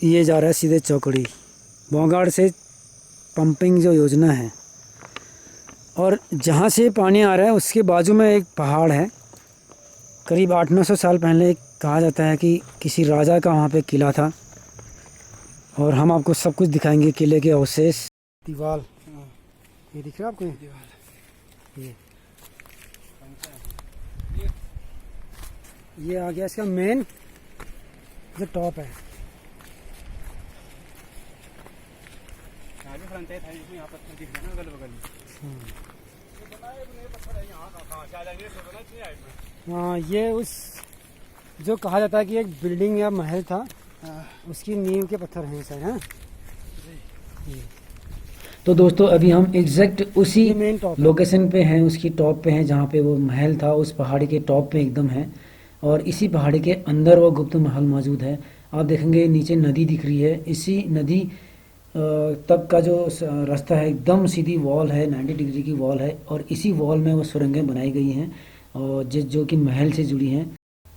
ये जा रहा है सीधे चौकड़ी। बौगाड़ से पंपिंग जो योजना है, और जहाँ से पानी आ रहा है उसके बाजू में एक पहाड़ है। करीब 800-900 साल पहले कहा जाता है कि किसी राजा का वहाँ पे किला था, और हम आपको सब कुछ दिखाएंगे किले के अवशेष। दीवार ये दिख रहा है आपको? ये आ गया इसका मेन जो टॉप है। आगे फ्रंट है यहाँ पत्थर दिख रहे हैं ना अगल बगल में। हाँ, ये उस जो कहा जाता है कि एक बिल्डिंग या महल था, उसकी नींव के पत्थर हैं शायद, हैं। तो दोस्तों अभी हम एग्जैक्ट उसी लोकेशन पे हैं, उसकी टॉप पे हैं जहाँ पे वो महल था। उस पहाड़ी के टॉप पे एकदम है, और इसी पहाड़ी के अंदर वो गुप्त महल मौजूद है। आप देखेंगे नीचे नदी दिख रही है। इसी नदी तक का जो रास्ता है एकदम सीधी वॉल है, 90 डिग्री की वॉल है, और इसी वॉल में वो सुरंगें बनाई गई हैं और जो कि महल से जुड़ी हैं।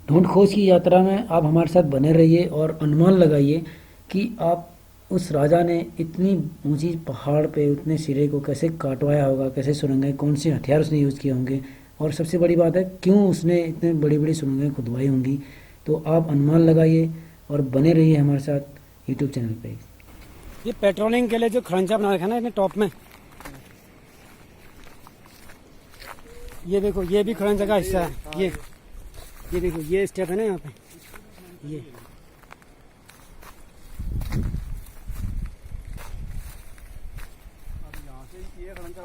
ढूंढ खोज की यात्रा में आप हमारे साथ बने रहिए और अनुमान लगाइए कि आप उस राजा ने इतनी ऊंची पहाड़ पे उतने सिरे को कैसे काटवाया होगा, कैसे सुरंगें, कौन से हथियार उसने यूज़ किए होंगे, और सबसे बड़ी बात है क्यों उसने इतने बड़ी बड़ी सुरंगें खुदवाई होंगी। तो आप अनुमान लगाइए और बने रहिए हमारे साथ यूट्यूब चैनल पे। ये पेट्रोलिंग के लिए जो खरंजा बना रखा है ना इसने टॉप में, ये देखो, ये भी खरंजा का हिस्सा है। ये देखो, ये स्टेप है ना यहाँ पे। ये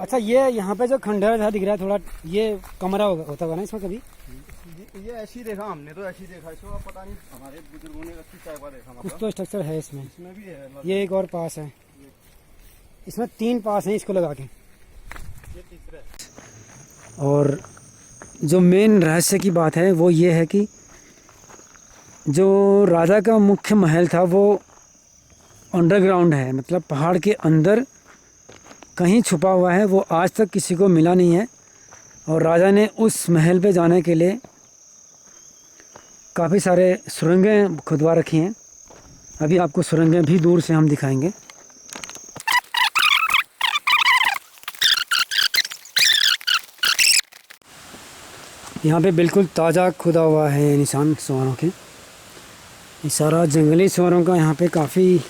अच्छा, ये यहाँ पे जो खंडहर दिख रहा है थोड़ा, ये कमरा होता होगा ना इसमें कभी? ये ऐसी देखा हमने, तो ऐसी देखा, इसको पता नहीं हमारे बुजुर्गों ने अच्छी टाइप का देखा। कुछ तो स्ट्रक्चर है इसमें भी है। ये एक और पास है, इसमें 3 पास हैं इसको लगा के। ये तीसरा। और जो मेन रहस्य की बात है वो ये है कि जो राजा का मुख्य महल था वो अंडरग्राउंड है, मतलब पहाड़ के अंदर कहीं छुपा हुआ है। वो आज तक किसी को मिला नहीं है, और राजा ने उस महल पे जाने के लिए काफ़ी सारे सुरंगें खुदवा रखी हैं। अभी आपको सुरंगें भी दूर से हम दिखाएंगे। यहाँ पे बिल्कुल ताज़ा खुदा हुआ है निशान सुअरों के। ये सारा जंगली सुअरों का यहाँ पे काफ़ी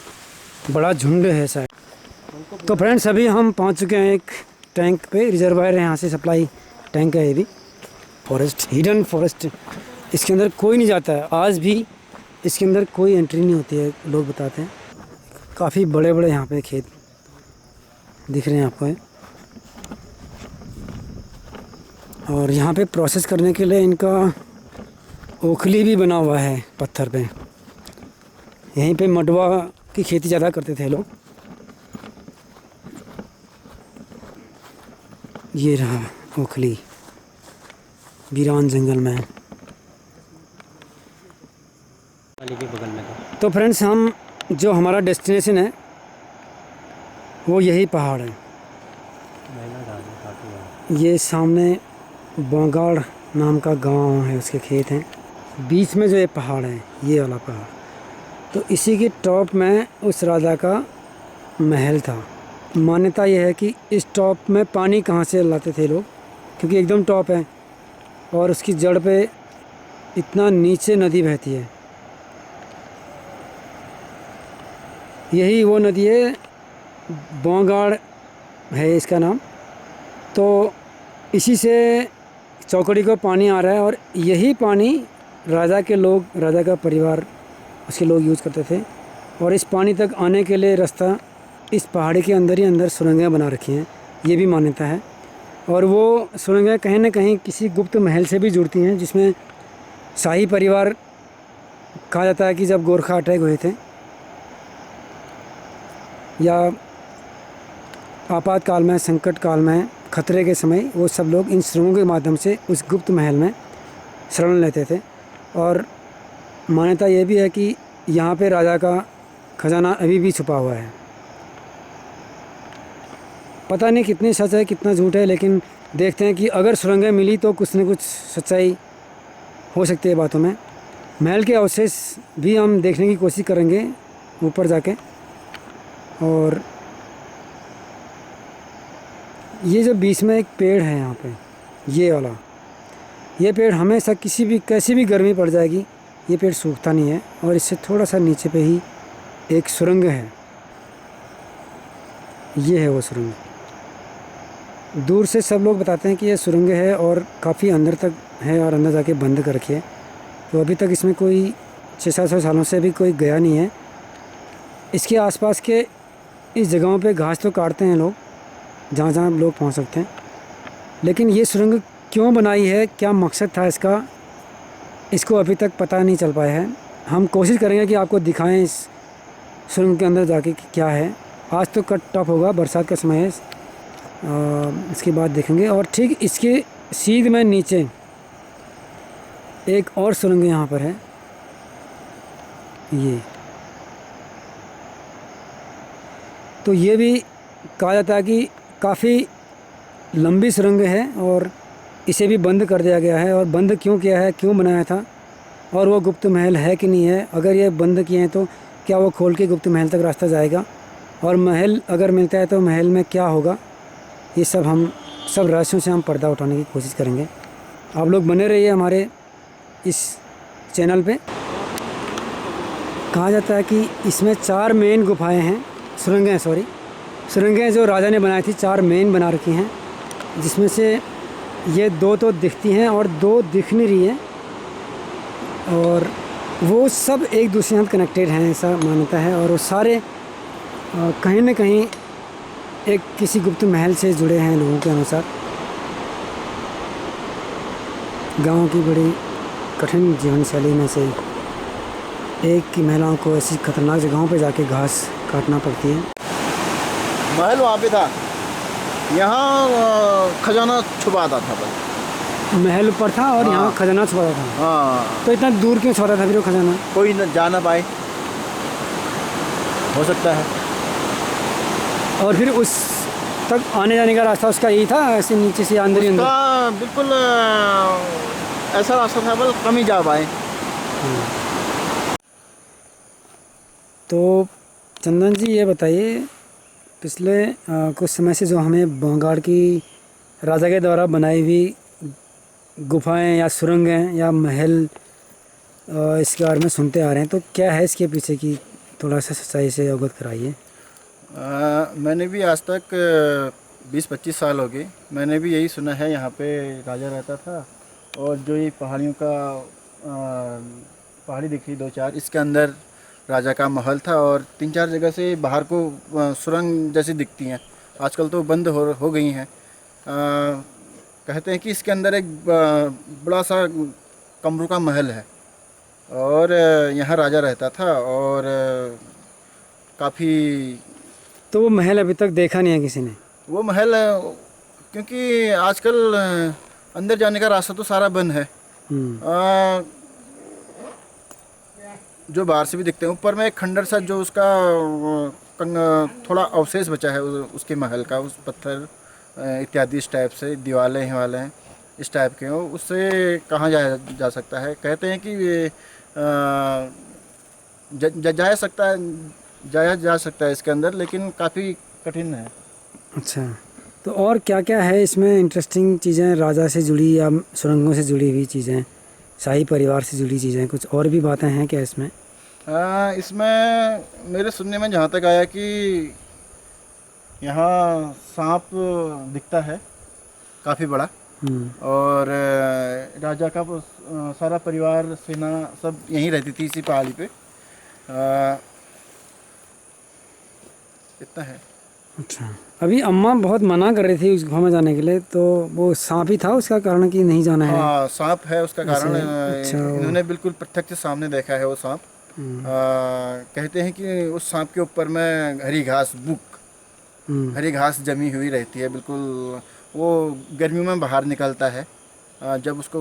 बड़ा झुंड है शायद। तो फ्रेंड्स अभी हम पहुँच चुके हैं एक टैंक पे, रिजर्वायर है, यहाँ से सप्लाई टैंक है। ये भी फॉरेस्ट, हिडन फॉरेस्ट, इसके अंदर कोई नहीं जाता है। आज भी इसके अंदर कोई एंट्री नहीं होती है, लोग बताते हैं। काफ़ी बड़े बड़े यहाँ पे खेत दिख रहे हैं आपको, और यहाँ पे प्रोसेस करने के लिए इनका ओखली भी बना हुआ है पत्थर पे। यहीं पे मडवा की खेती ज़्यादा करते थे लोग। ये रहा ओखली, वीरान जंगल में। के बगल में तो फ्रेंड्स हम जो हमारा डेस्टिनेशन है वो यही पहाड़ है। ये सामने बौगाड़ नाम का गांव है, उसके खेत हैं। बीच में जो ये पहाड़ है, ये वाला पहाड़, तो इसी के टॉप में उस राजा का महल था। मान्यता यह है कि इस टॉप में पानी कहाँ से लाते थे लोग, क्योंकि एकदम टॉप है और उसकी जड़ पे इतना नीचे नदी बहती है। यही वो नदी है, बौगाड़ है इसका नाम। तो इसी से चौकड़ी को पानी आ रहा है, और यही पानी राजा के लोग, राजा का परिवार, उसके लोग यूज़ करते थे। और इस पानी तक आने के लिए रास्ता इस पहाड़ी के अंदर ही अंदर सुरंगें बना रखी हैं, ये भी मान्यता है। और वो सुरंगें कहीं ना कहीं किसी गुप्त महल से भी जुड़ती हैं, जिसमें शाही परिवार कहा जाता है कि जब गोरखा अटैक हुए थे या आपातकाल में, संकट काल में, खतरे के समय, वो सब लोग इन सुरंगों के माध्यम से उस गुप्त महल में शरण लेते थे। और मान्यता ये भी है कि यहाँ पे राजा का खजाना अभी भी छुपा हुआ है। पता नहीं कितनी सच है कितना झूठ है, लेकिन देखते हैं कि अगर सुरंगें मिली तो कुछ न कुछ सच्चाई हो सकती है बातों में। महल के अवशेष भी हम देखने की कोशिश करेंगे ऊपर जाके। और ये जो बीच में एक पेड़ है यहाँ पे, ये वाला, ये पेड़ हमेशा किसी भी कैसी भी गर्मी पड़ जाएगी ये पेड़ सूखता नहीं है। और इससे थोड़ा सा नीचे पे ही एक सुरंग है, ये है वो सुरंग। दूर से सब लोग बताते हैं कि ये सुरंग है और काफ़ी अंदर तक है और अंदर जाके बंद कर रखी है। तो अभी तक इसमें कोई 600-700 सालों से अभी कोई गया नहीं है। इसके आसपास के इस जगहों पे घास तो काटते हैं लोग, जहाँ जहाँ लोग पहुँच सकते हैं, लेकिन ये सुरंग क्यों बनाई है, क्या मकसद था इसका, इसको अभी तक पता नहीं चल पाया है। हम कोशिश करेंगे कि आपको दिखाएं इस सुरंग के अंदर जाके कि क्या है। आज तो कट ऑफ होगा, बरसात का समय है, इसके बाद देखेंगे। और ठीक इसके सीध में नीचे एक और सुरंग यहाँ पर है, ये तो ये भी कहा जाता है कि काफ़ी लंबी सुरंग है और इसे भी बंद कर दिया गया है। और बंद क्यों किया है, क्यों बनाया था, और वो गुप्त महल है कि नहीं है, अगर ये बंद किए हैं तो क्या वो खोल के गुप्त महल तक रास्ता जाएगा, और महल अगर मिलता है तो महल में क्या होगा, ये सब हम सब रहस्यों से हम पर्दा उठाने की कोशिश करेंगे। आप लोग बने रहिए हमारे इस चैनल पे। कहा जाता है कि इसमें 4 मेन गुफाएं हैं, सुरंगें सुरंगें जो राजा ने बनाई थी, 4 मेन बना रखी हैं, जिसमें से ये 2 तो दिखती हैं और 2 दिख नहीं रही हैं, और वो सब एक दूसरे साथ कनेक्टेड हैं, ऐसा मान्यता है। और वो सारे कहीं न कहीं एक किसी गुप्त महल से जुड़े हैं लोगों के अनुसार। गांव की बड़ी कठिन जीवन शैली में से एक की महिलाओं को ऐसी खतरनाक जगहों पे जाके घास काटना पड़ती है। महल वहाँ पे था, यहाँ खजाना छुपाता था बस। महल ऊपर था और यहाँ खजाना छुपाता था। हाँ, तो इतना दूर क्यों छुपाता था फिर वो खजाना? कोई न जा ना पाए, हो सकता है। और फिर उस तक आने जाने का रास्ता उसका यही था, ऐसे नीचे से अंदर ही अंदर? उसका बिल्कुल ऐसा रास्ता था, बस कम ही जा पाए। तो चंदन जी ये बताइए, पिछले कुछ समय से जो हमें बंगाल की राजा के द्वारा बनाई हुई गुफाएं या सुरंगें या महल इसके बारे में सुनते आ रहे हैं, तो क्या है इसके पीछे की, थोड़ा सा सच्चाई से अवगत कराइए। मैंने भी आज तक 20-25 साल हो गए, मैंने भी यही सुना है, यहाँ पे राजा रहता था और जो ये पहाड़ियों का पहाड़ी दिख रही 2-4, इसके अंदर राजा का महल था। और 3-4 जगह से बाहर को सुरंग जैसी दिखती हैं, आजकल तो बंद हो गई हैं। कहते हैं कि इसके अंदर एक बड़ा सा कमरों का महल है और यहाँ राजा रहता था। और काफ़ी, तो वो महल अभी तक देखा नहीं है किसी ने? वो महल क्योंकि आजकल अंदर जाने का रास्ता तो सारा बंद है। जो बाहर से भी दिखते हैं, ऊपर में एक खंडर सा जो उसका थोड़ा अवशेष बचा है उसके महल का, उस पत्थर इत्यादि इस टाइप से दीवारें हैं इस टाइप के हो, उससे कहाँ जा सकता है। कहते हैं कि जाया जा सकता है इसके अंदर, लेकिन काफ़ी कठिन है। अच्छा, तो और क्या क्या है इसमें इंटरेस्टिंग चीज़ें, राजा से जुड़ी या सुरंगों से जुड़ी हुई चीज़ें, शाही परिवार से जुड़ी चीज़ें, कुछ और भी बातें हैं क्या इसमें? इसमें मेरे सुनने में जहाँ तक आया कि यहाँ सांप दिखता है काफ़ी बड़ा, और राजा का सारा परिवार, सेना सब यहीं रहती थी इसी पहाड़ी पे। इतना है। अच्छा, अभी अम्मा बहुत मना कर रही थी उस गुफा में जाने के लिए, तो वो सांप ही था उसका कारण कि नहीं जाना है? हाँ, सांप है उसका कारण। अच्छा, इन्होंने बिल्कुल प्रत्यक्ष सामने देखा है वो सांप। कहते हैं कि उस सांप के ऊपर में हरी घास जमी हुई रहती है बिल्कुल। वो गर्मियों में बाहर निकलता है, जब उसको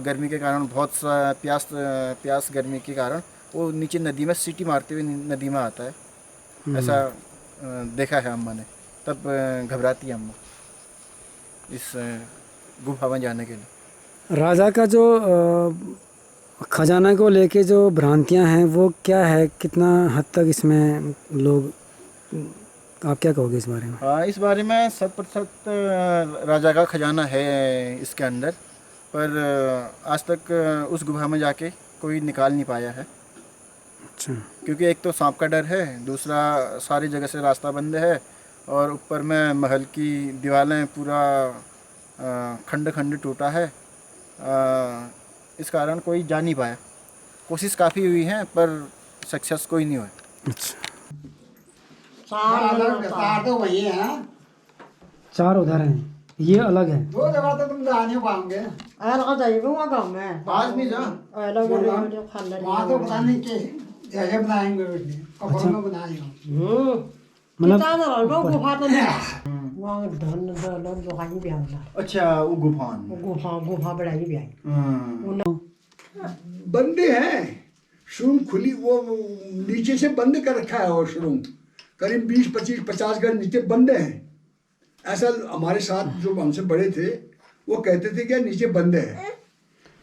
गर्मी के कारण बहुत सा प्यास गर्मी के कारण वो नीचे नदी में सीटी मारते हुए नदी में आता है। ऐसा देखा है अम्मा ने, तब घबराती है अम्मा इस गुफा में जाने के लिए। राजा का जो खजाना को लेके जो भ्रांतियां हैं वो क्या है, कितना हद तक इसमें लोग, आप क्या कहोगे इस बारे में? हाँ, इस बारे में 100% राजा का खजाना है इसके अंदर, पर आज तक उस गुफा में जाके कोई निकाल नहीं पाया है। अच्छा। क्योंकि एक तो सांप का डर है, दूसरा सारी जगह से रास्ता बंद है, और ऊपर में महल की दीवारें पूरा खंड खंड टूटा है। इस कारण कोई जा नहीं पाया। कोशिश काफ़ी हुई है पर सक्सेस कोई नहीं हुआ। अच्छा, चार तो वही है ना, 4 उधर हैं, ये अलग है। 2 जगह तो तुम जा नहीं पाओगे। अलग जाइएगा गाँव में, पास भी जा। अलग अलग खाना वहाँ तो पता नहीं कि जैसे बनाएंगे रोटी कपड़ों में बनाए हो। मतलब कितना ना गुफा तो नहीं वहाँ धन धन जो हाई भी आना अच्छा, वो गुफा गुफा बढ़ाई भी आई बंदे हैं, शुरू खुली वो नीचे से बंद कर रखा है, और शुरू करीब 20, 25, 50 घर नीचे बंद हैं। ऐसा हमारे साथ जो हमसे बड़े थे वो कहते थे कि नीचे बंद है।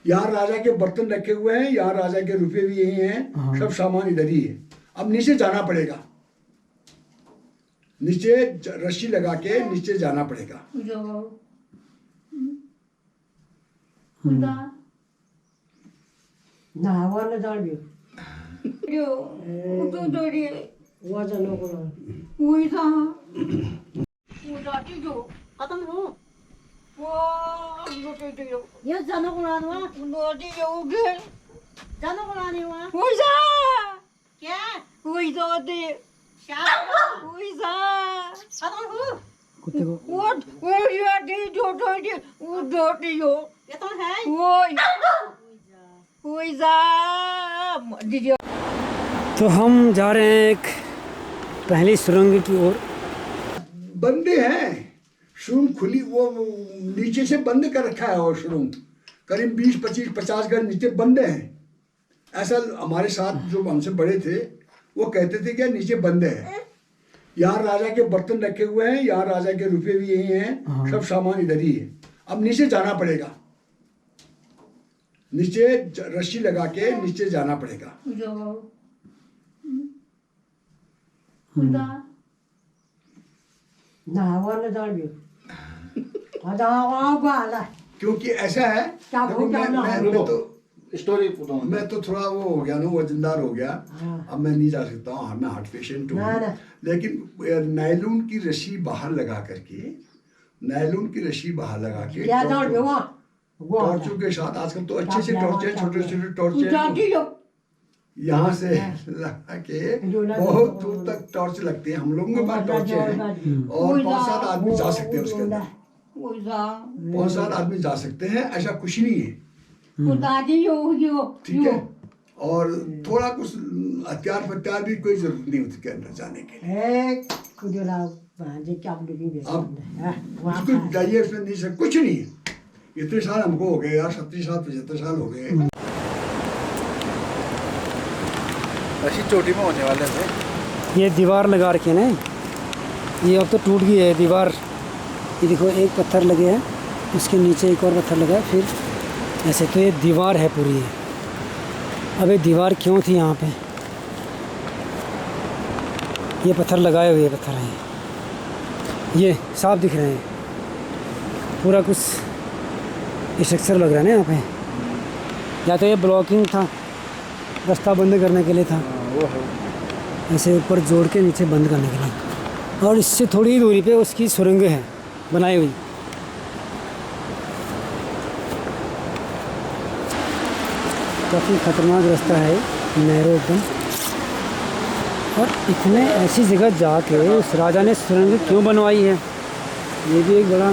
यहाँ राजा के बर्तन रखे हुए हैं, यहाँ राजा के रुपए भी यही हैं, सब सामान इधर ही है। अब नीचे जाना पड़ेगा, नीचे रस्सी लगा के नीचे जाना पड़ेगा। ना वो ना जान भी वो जानो को खत्म हो ये जानो को ना जानो को ना नहीं हुआ क्या कुत्ते को ये तो है तो हम जा रहे हैं एक पहली सुरंग की ओर। बंदे हैं, शुरू खुली वो नीचे से बंद कर रखा है, और शुरू करीब 20, 25, 50 घर नीचे बंद हैं। ऐसा हमारे साथ जो हमसे बड़े थे वो कहते थे कि नीचे बंद है। यहाँ राजा के बर्तन रखे हुए हैं, यहाँ राजा के रुपए भी यही हैं, सब सामान इधर ही है। अब नीचे जाना पड़ेगा, नीचे रस्सी लगा के नीचे जाना पड़ेगा। ना वो ना जान भी आजा क्योंकि ऐसा है, क्या देखो हो, क्या ना हो। स्टोरी मैं तो थोड़ा वो हो गया ना, वजनदार हो गया। अब मैं नहीं जा सकता हूँ, मैं हार्ट पेशेंट हूँ। ना। लेकिन नायलून की रस्सी बाहर लगा करके, नायलून की रस्सी बाहर लगा के क्या जान भी वहाँ टॉर्चों के साथ, आजकल तो अच्छे से टॉर्च है, छोटे छोटे टॉर्च है, यहाँ से लगा के बहुत दूर तक टॉर्च लगते हैं। हम लोगों के पास टॉर्च है, और 5-7 आदमी जा सकते हैं उसके अंदर, 5-7 आदमी जा सकते हैं, ऐसा कुछ नहीं है। ठीक है, और थोड़ा कुछ हथियार भी कोई जरूरत नहीं होती के अंदर जाने के लिए। अब उसको जाइए, उसमें नहीं सक कुछ नहीं है। इतने साल हमको हो गए यार, 70 साल 75 साल हो गए। ऐसी चोटी में होने वाले थे। ये दीवार लगा रखी है ना, ये अब तो टूट गई है दीवार। ये देखो, एक पत्थर लगे हैं, उसके नीचे एक और पत्थर लगा है, फिर ऐसे, तो ये दीवार है पूरी है। अब ये दीवार क्यों थी यहाँ पे? ये पत्थर लगाए हुए पत्थर हैं, ये साफ दिख रहे हैं, पूरा कुछ स्ट्रक्चर लग रहा है ना यहाँ पे। या तो ये ब्लॉकिंग था, रास्ता बंद करने के लिए था, ऐसे ऊपर जोड़ के नीचे बंद करने के लिए। और इससे थोड़ी ही दूरी पे उसकी सुरंग है बनाई हुई। काफ़ी खतरनाक रास्ता है, नहरों एकदम। और इतने ऐसी जगह जाके उस राजा ने सुरंग क्यों बनवाई है, ये भी एक बड़ा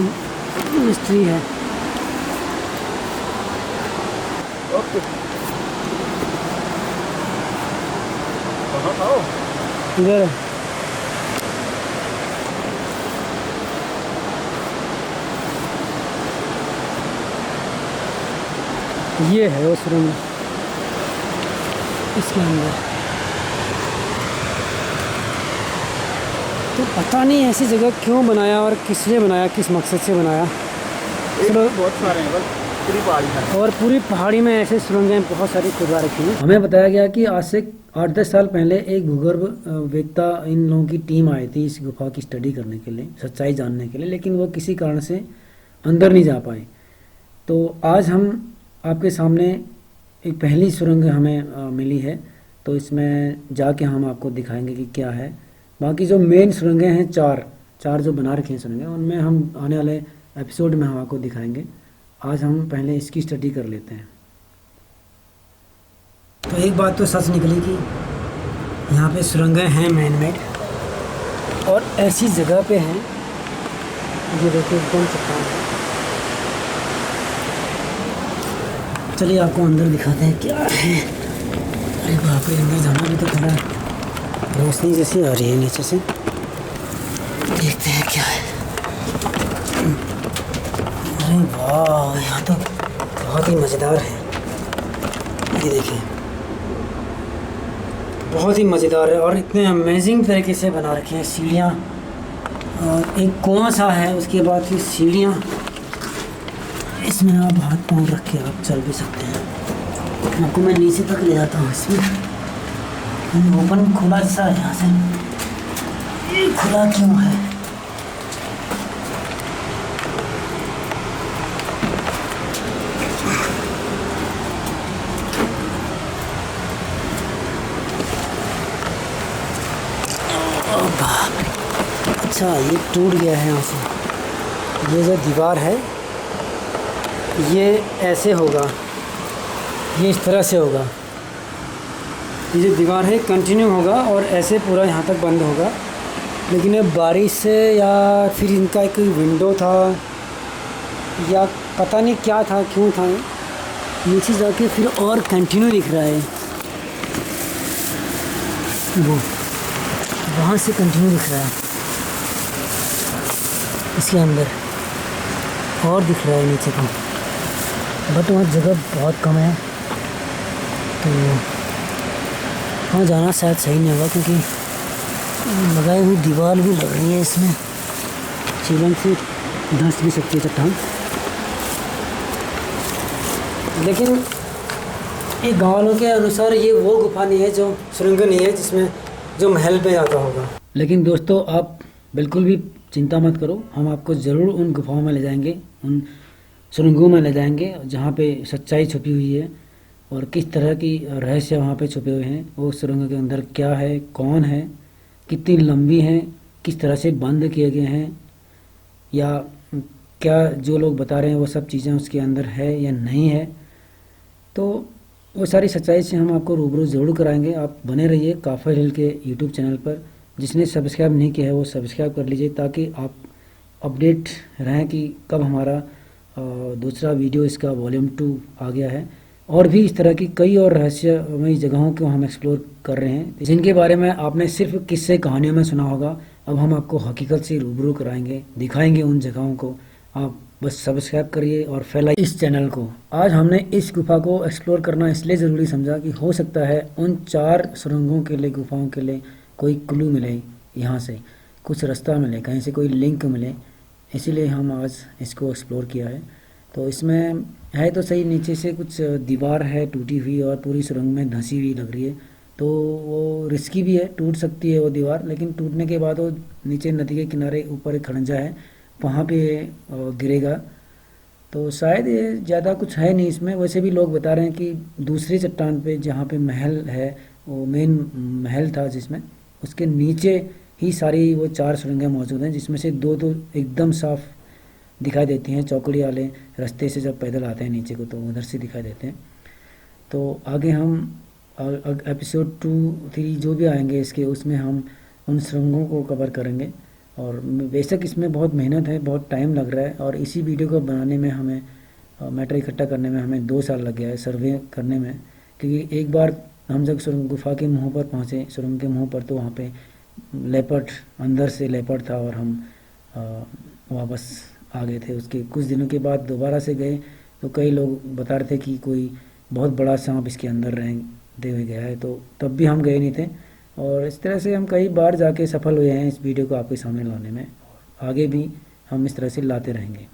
मिस्ट्री है। इधर ये है वो सुरंग, इसके अंदर तो पता नहीं ऐसी जगह क्यों बनाया और किसने बनाया, किस मकसद से बनाया। चलो, बहुत सारे हैं बस। पूरी पहाड़ी है। और पूरी पहाड़ी में ऐसे सुरंगें बहुत सारी खुदवा रखी हैं। हमें बताया गया कि आज से 8-10 साल पहले एक भूगर्भ वेत्ता इन लोगों की टीम आई थी इस गुफा की स्टडी करने के लिए, सच्चाई जानने के लिए, लेकिन वो किसी कारण से अंदर नहीं जा पाए। तो आज हम आपके सामने एक पहली सुरंग हमें मिली है, तो इसमें जाके हम आपको दिखाएंगे कि क्या है। बाकी जो मेन सुरंगें हैं चार जो बना रखी हैं सुरंगें, उनमें हम आने वाले एपिसोड में हम आपको दिखाएंगे। आज हम पहले इसकी स्टडी कर लेते हैं। तो एक बात तो सच निकली कि यहाँ पे सुरंगें हैं मैन मेड, और ऐसी जगह पे हैं, ये देखिए एकदम चट्टान है। चलिए आपको अंदर दिखाते हैं क्या है। अरे बाप रे, अंदर जाना भी तो थोड़ा रोशनी जैसी आ रही है नीचे से, देखते हैं क्या है। अरे वाह, यहाँ तो बहुत ही मज़ेदार है। ये देखिए बहुत ही मज़ेदार है, और इतने अमेजिंग तरीके से बना रखे हैं सीढ़ियाँ, और एक कुआं सा है, उसके बाद फिर सीढ़ियाँ, इसमें आप हाथ पाँव रख के आप चल भी सकते हैं। आपको मैं नीचे तक ले जाता हूँ। इसमें ओपन खुला सा है, यहाँ से ये खुला क्यों है? अच्छा, ये टूट गया है यहाँ से। ये जो दीवार है ये ऐसे होगा, ये इस तरह से होगा। ये जो दीवार है कंटिन्यू होगा और ऐसे पूरा यहाँ तक बंद होगा। लेकिन ये बारिश से या फिर इनका एक विंडो था या पता नहीं क्या था, क्यों था, नीचे जाके फिर और कंटिन्यू दिख रहा है। वो वहाँ से कंटिन्यू दिख रहा है, इसके अंदर और दिख रहा है नीचे को, बट वहाँ जगह बहुत कम है, तो वहाँ जाना शायद सही नहीं होगा, क्योंकि लगाई हुई दीवार भी लग रही है इसमें, चीलन से धंस भी सकती है चट्टान। लेकिन ये गाँव वालों के अनुसार ये वो गुफा नहीं है, जो सुरंग नहीं है जिसमें जो महल पे जाता होगा। लेकिन दोस्तों आप बिल्कुल भी चिंता मत करो, हम आपको ज़रूर उन गुफाओं में ले जाएंगे, उन सुरंगों में ले जाएंगे जहाँ पे सच्चाई छुपी हुई है और किस तरह की रहस्य वहाँ पे छुपे हुए हैं। वो सुरंग के अंदर क्या है, कौन है, कितनी लंबी है, किस तरह से बंद किए गए हैं, या क्या जो लोग बता रहे हैं वो सब चीज़ें उसके अंदर है या नहीं है। तो वो सारी सच्चाई से हम आपको रूबरू ज़रूर कराएंगे। आप बने रहिए काफिर हिल के यूट्यूब चैनल पर। जिसने सब्सक्राइब नहीं किया है वो सब्सक्राइब कर लीजिए, ताकि आप अपडेट रहें कि कब हमारा दूसरा वीडियो इसका वॉल्यूम 2 आ गया है। और भी इस तरह की कई और रहस्यमयी जगहों को हम एक्सप्लोर कर रहे हैं, जिनके बारे में आपने सिर्फ किस्से कहानियों में सुना होगा। अब हम आपको हकीकत से रूबरू कराएंगे, दिखाएंगे उन जगहों को। आप बस सब्सक्राइब करिए और फैलाइए इस चैनल को। आज हमने इस गुफा को एक्सप्लोर करना इसलिए ज़रूरी समझा कि हो सकता है उन 4 सुरंगों के लिए, गुफाओं के लिए कोई क्लू मिले, यहाँ से कुछ रास्ता मिले, कहीं से कोई लिंक मिले, इसीलिए हम आज इसको एक्सप्लोर किया है। तो इसमें है तो सही, नीचे से कुछ दीवार है टूटी हुई और पूरी सुरंग में धंसी हुई लग रही है, तो वो रिस्की भी है, टूट सकती है वो दीवार। लेकिन टूटने के बाद वो नीचे नदी के किनारे ऊपर एक खड़ंजा है, वहाँ पे गिरेगा। तो शायद ये ज़्यादा कुछ है नहीं इसमें। वैसे भी लोग बता रहे हैं कि दूसरी चट्टान पे जहाँ पे महल है, वो मेन महल था जिसमें, उसके नीचे ही सारी वो 4 सुरंगें मौजूद हैं, जिसमें से 2 तो एकदम साफ दिखाई देती हैं। चौकड़ी वाले रास्ते से जब पैदल आते हैं नीचे को तो उधर से दिखाई देते हैं। तो आगे हम एपिसोड 2-3 जो भी आएंगे इसके, उसमें हम उन सुरंगों को कवर करेंगे। और बेशक इसमें बहुत मेहनत है, बहुत टाइम लग रहा है, और इसी वीडियो को बनाने में हमें मैटर इकट्ठा करने में हमें 2 साल लग गया है, सर्वे करने में। क्योंकि एक बार हम जब सुरंग गुफा के मुँह पर पहुँचे, सुरंग के मुँह पर, तो वहाँ पे लेपर्ड, अंदर से लेपर्ड था और हम वापस आ गए थे। उसके कुछ दिनों के बाद दोबारा से गए तो कई लोग बता रहे थे कि कोई बहुत बड़ा सांप इसके अंदर रहते हुए गया है, तो तब भी हम गए नहीं थे। और इस तरह से हम कई बार जाके सफल हुए हैं इस वीडियो को आपके सामने लाने में, और आगे भी हम इस तरह से लाते रहेंगे।